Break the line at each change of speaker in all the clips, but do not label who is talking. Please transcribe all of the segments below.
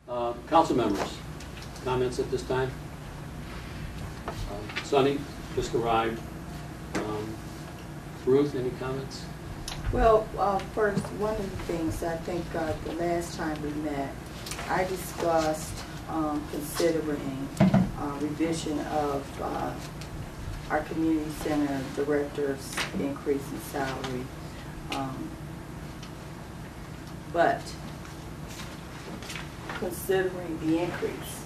Council members, comments at this time? Sonny just arrived. Ruth, any comments?
Well, first, one of the things I think the last time we met, I discussed considering revision of our community center director's increase in salary. But considering the increase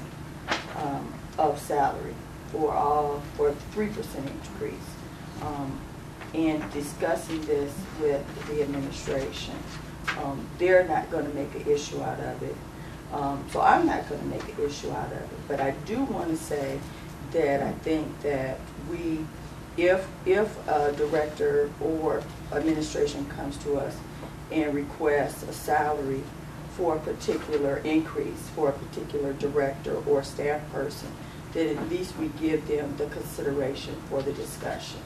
of salary for a 3% increase, and discussing this with the administration, they're not going to make an issue out of it. So I'm not going to make an issue out of it. But I do want to say that I think that if a director or administration comes to us and requests a salary for a particular increase for a particular director or staff person, that at least we give them the consideration for the discussion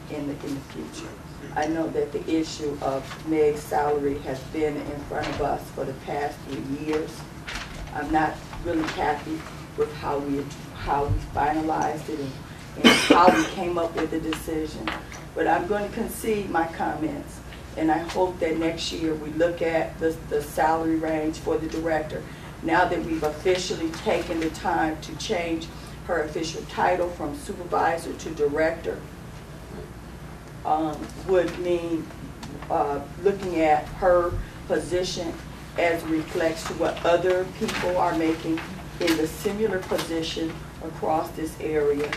in the future. I know that the issue of Meg's salary has been in front of us for the past 3 years. I'm not really happy with how we finalized it and how we came up with the decision. But I'm going to concede my comments, and I hope that next year we look at the salary range for the director. Now that we've officially taken the time to change her official title from supervisor to director, would mean looking at her position as reflects to what other people are making in the similar position across this area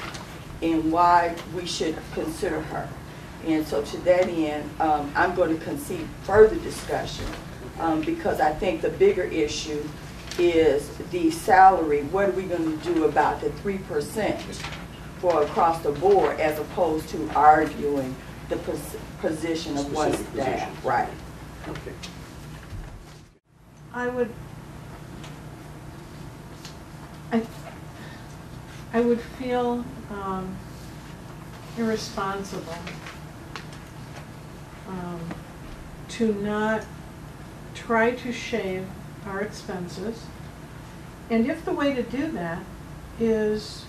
and why we should consider her. And so to that end, I'm going to concede further discussion because I think the bigger issue is the salary. What are we going to do about the 3% for across the board as opposed to arguing the position of one staff? Right.
Okay.
I would feel irresponsible to not try to shave our expenses, and if the way to do that is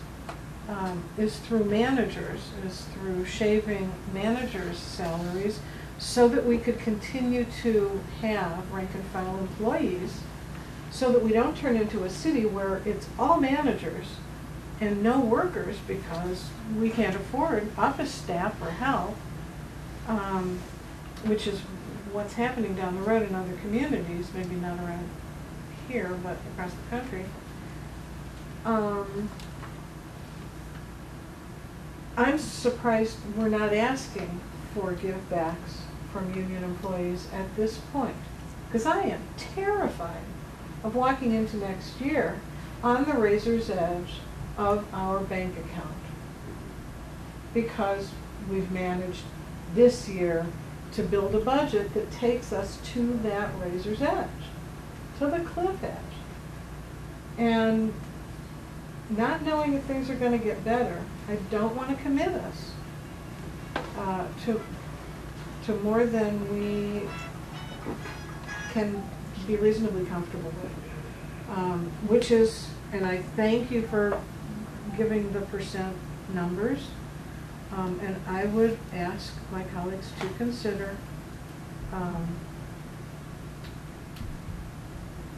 through managers, is through shaving managers' salaries, so that we could continue to have rank and file employees, so that we don't turn into a city where it's all managers and no workers because we can't afford office staff or help, which is what's happening down the road in other communities, maybe not around here, but across the country. I'm surprised we're not asking for give-backs from union employees at this point, because I am terrified of walking into next year on the razor's edge of our bank account, because we've managed this year to build a budget that takes us to that razor's edge, to the cliff edge. And not knowing if things are going to get better, I don't want to commit us to more than we can be reasonably comfortable with, which is, and I thank you for giving the percent numbers, and I would ask my colleagues to consider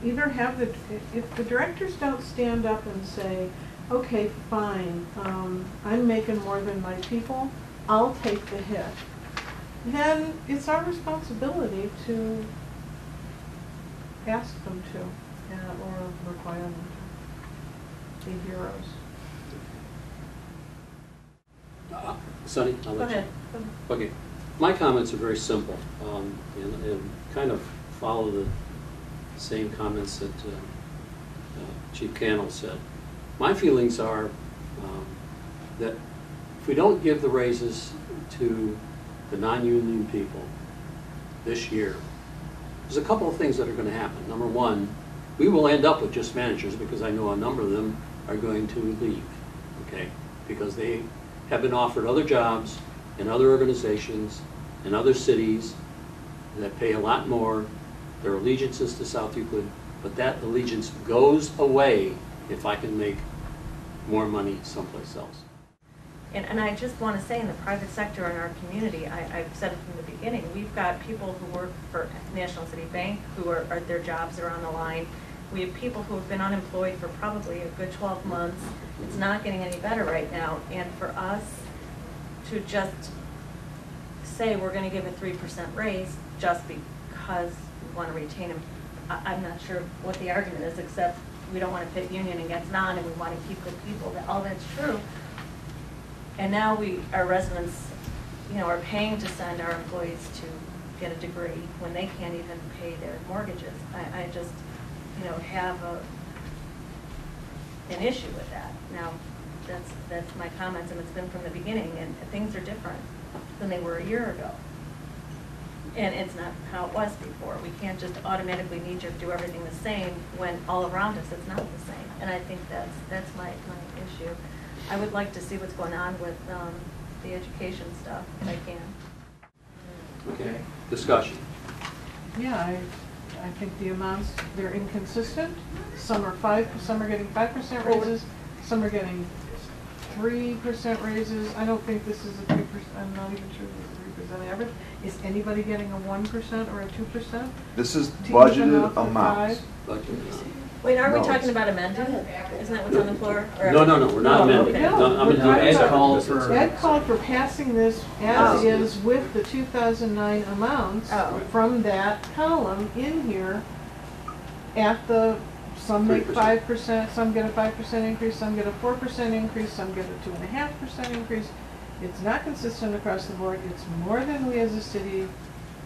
either have if the directors don't stand up and say, okay, fine, I'm making more than my people, I'll take the hit, then it's our responsibility to ask them to, or require them to be heroes.
Sonny, I'll let you. Okay, my comments are very simple and kind of follow the same comments that Chief Cannell said. My feelings are that if we don't give the raises to the non-union people this year, there's a couple of things that are going to happen. Number one, we will end up with just managers, because I know a number of them are going to leave, okay, because they have been offered other jobs in other organizations in other cities that pay a lot more. Their allegiances to South Euclid but that allegiance goes away if I can make more money someplace else.
And I just want to say, in the private sector in our community, I've said it from the beginning, we've got people who work for National City Bank who are their jobs are on the line. We have people who have been unemployed for probably a good 12 months. It's not getting any better right now. And for us to just say we're going to give a 3% raise just because we want to retain them, I'm not sure what the argument is, except we don't want to pit union against non, and we want to keep good people. All that's true. And now our residents, are paying to send our employees to get a degree when they can't even pay their mortgages. I just, have an issue with that. Now, that's my comments, and it's been from the beginning, and things are different than they were a year ago. And it's not how it was before. We can't just automatically knee-jerk do everything the same when all around us it's not the same. And I think that's my issue. I would like to see what's going on with the education stuff, if I can.
Okay, discussion.
Yeah, I think the amounts, they're inconsistent. Some are getting 5% raises, some are getting 3% raises. I don't think this is a 3%, I'm not even sure this is a 3% average. Is anybody getting a 1% or a 2%?
This is
To even
budgeted
out the
amounts.
Wait, aren't we
No,
talking
it's-
about amending? Isn't that what's on the floor? Or-
No, we're not amending.
okay.
No,
I'm
we're
gonna
talking
do
about-
called
for-
Ed called for passing this as is with the 2009 amounts
Oh.
from that column in here at some make
3%.
5%, some get a 5% increase, some get a 4% increase, some get a 2.5% increase. It's not consistent across the board. It's more than we as a city,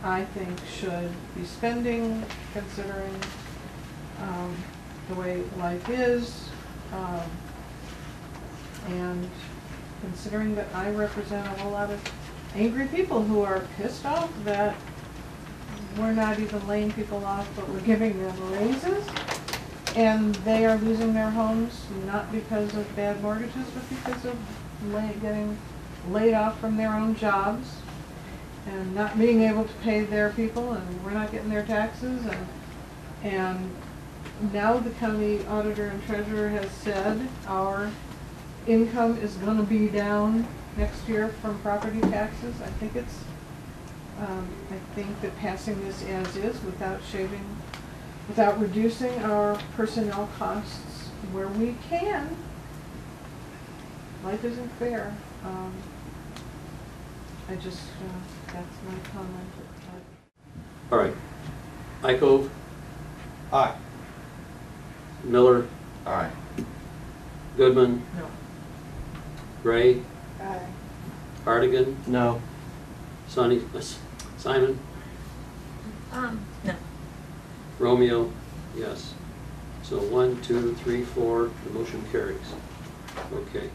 I think, should be spending, considering the way life is, and considering that I represent a whole lot of angry people who are pissed off that we're not even laying people off, but we're giving them raises, and they are losing their homes, not because of bad mortgages, but because of getting laid off from their own jobs, and not being able to pay their people, and we're not getting their taxes, and now the county auditor and treasurer has said our income is going to be down next year from property taxes. I think that passing this as is without reducing our personnel costs where we can, life isn't fair. That's my comment.
All right. Icove,
Aye.
Miller,
Aye.
Goodman,
No.
Gray,
Aye.
Hardigan,
No.
Simon,
No.
Romeo, yes. So 1, 2, 3, 4, the motion carries. Okay.